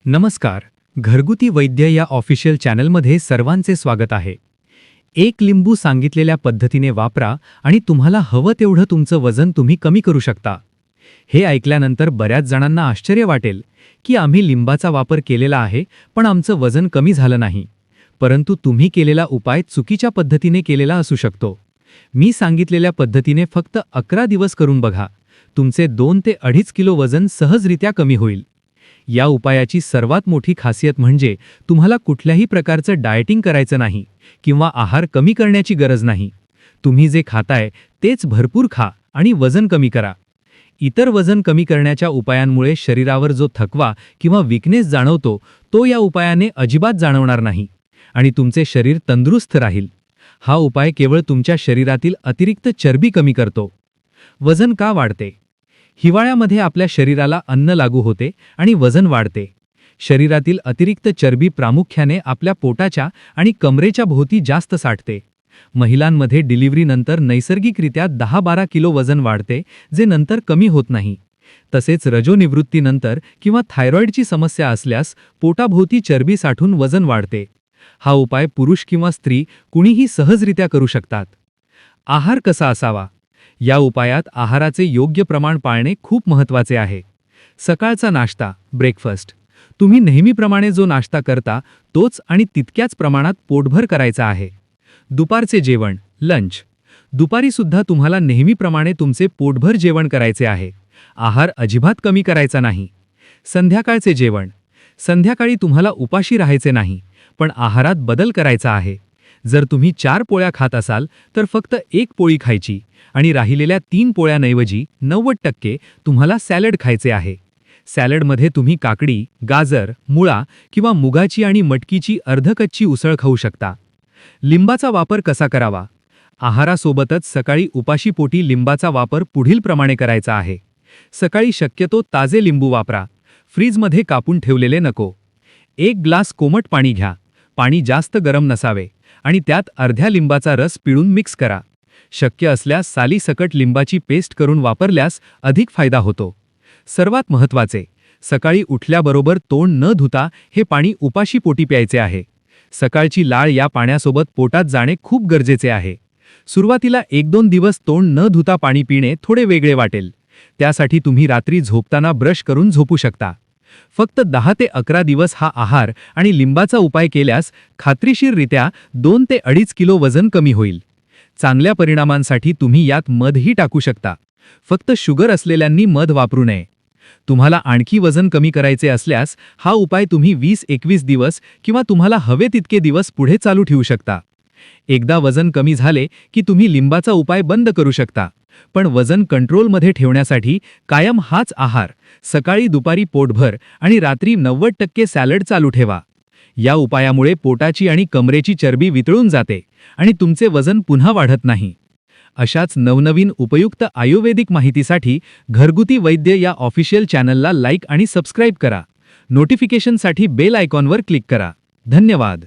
नमस्कार. घरगुती वैद्य या ऑफिशियल चॅनलमध्ये सर्वांचे स्वागत आहे. एक लिंबू सांगितलेल्या पद्धतीने वापरा आणि तुम्हाला हवं तेवढं तुमचं वजन तुम्ही कमी करू शकता. हे ऐकल्यानंतर बऱ्याच जणांना आश्चर्य वाटेल की आम्ही लिंबाचा वापर केलेला आहे पण आमचं वजन कमी झालं नाही. परंतु तुम्ही केलेला उपाय चुकीच्या पद्धतीने केलेला असू शकतो. मी सांगितलेल्या पद्धतीने फक्त 11 दिवस करून बघा. तुमचे 2 ते 2.5 किलो वजन सहजरित्या कमी होईल. या उपायाची सर्वात मोठी खासियत म्हणजे तुम्हाला कुठल्याही प्रकारचं डाएटिंग करायचं नाही किंवा आहार कमी करण्याची गरज नाही. तुम्ही जे खाताय तेच भरपूर खा आणि वजन कमी करा. इतर वजन कमी करण्याच्या उपायांमुळे शरीरावर जो थकवा किंवा वीकनेस जाणवतो तो या उपायाने अजिबात जाणवणार नाही आणि तुमचे शरीर तंदुरुस्त राहील. हा उपाय केवळ तुमच्या शरीरातील अतिरिक्त चरबी कमी करतो. वजन का वाढते? हिवाळ्यामध्ये आपल्या शरीराला अन्न लागू होते आणि वजन वाढते. शरीरातील अतिरिक्त चरबी प्रामुख्याने आपल्या पोटाच्या आणि कमरेच्या भोवती जास्त साठते. महिलांमध्ये डिलिव्हरीनंतर नैसर्गिकरित्या 10-12 किलो वजन वाढते जे नंतर कमी होत नाही. तसेच रजोनिवृत्तीनंतर किंवा थायरॉईडची समस्या असल्यास पोटाभोवती चरबी साठून वजन वाढते. हा उपाय पुरुष किंवा स्त्री कुणीही सहजरित्या करू शकतात. आहार कसा असावा? या उपायात आहाराचे योग्य प्रमाण पाळणे खूप महत्त्वाचे आहे. सकाळचा नाश्ता, ब्रेकफास्ट. तुम्ही नेहमीप्रमाणे जो नाश्ता करता तोच आणि तितक्याच प्रमाणात पोटभर करायचा आहे. दुपारचे जेवण, लंच. दुपारी सुद्धा तुम्हाला नेहमीप्रमाणे तुमचे पोटभर जेवण करायचे आहे. आहार अजिबात कमी करायचा नाही. संध्याकाळचे जेवण. संध्याकाळी तुम्हाला उपाशी राहायचे नाही, पण आहारात बदल करायचा आहे. जर तुम्ही 4 पोळ्या खात असाल तर फक्त 1 पोळी खायची आणि राहिलेल्या 3 पोळ्यांऐवजी 90% तुम्हाला सॅलड खायचे आहे. सॅलडमध्ये तुम्ही काकडी, गाजर, मुळा किंवा मुगाची आणि मटकीची अर्धकच्ची उसळ खाऊ शकता. लिंबाचा वापर कसा करावा? आहारासोबतच सकाळी उपाशीपोटी लिंबाचा वापर पुढीलप्रमाणे करायचा आहे. सकाळी शक्यतो ताजे लिंबू वापरा. फ्रीजमध्ये कापून ठेवलेले नको. 1 ग्लास कोमट पाणी घ्या. पाणी जास्त गरम नसावे आणि त्यात अर्ध्या लिंबाचा रस पिळून मिक्स करा. शक्य असल्यास सालीसकट लिंबाची पेस्ट करून वापरल्यास अधिक फायदा होतो. सर्वात महत्त्वाचे, सकाळी उठल्याबरोबर तोंड न धुता हे पाणी उपाशीपोटी प्यायचे आहे. सकाळची लाळ या पाण्यासोबत पोटात जाणे खूप गरजेचे आहे. सुरुवातीला 1-2 दिवस तोंड न धुता पाणी पिणे थोडे वेगळे वाटेल. त्यासाठी तुम्ही रात्री झोपताना ब्रश करून झोपू शकता. फक्त 10 ते 11 दिवस हा आहार आणि लिंबाचा उपाय केल्यास खात्रीशीररित्या 2 ते 2.5 किलो वजन कमी होईल. चांगल्या परिणामांसाठी तुम्ही यात मधही टाकू शकता. फक्त शुगर असलेल्यांनी मध वापरू नये. तुम्हाला आणखी वजन कमी करायचे असल्यास हा उपाय तुम्ही 20-21 दिवस किंवा तुम्हाला हवे तितके दिवस पुढे चालू ठेवू शकता. एकदा वजन कमी झाले की तुम्ही लिंबाचा उपाय बंद करू शकता. पण वजन कंट्रोलमध्ये ठेवण्यासाठी कायम हाच आहार, सकाळी दुपारी पोटभर आणि रात्री 90% सॅलड चालू ठेवा. या उपायामुळे पोटाची आणि कमरेची चरबी वितळून जाते आणि तुमचे वजन पुन्हा वाढत नाही. अशाच नवनवीन उपयुक्त आयुर्वेदिक माहितीसाठी घरगुती वैद्य या ऑफिशियल चॅनलला लाईक आणि सबस्क्राईब करा. नोटिफिकेशनसाठी बेल आयकॉनवर क्लिक करा. धन्यवाद.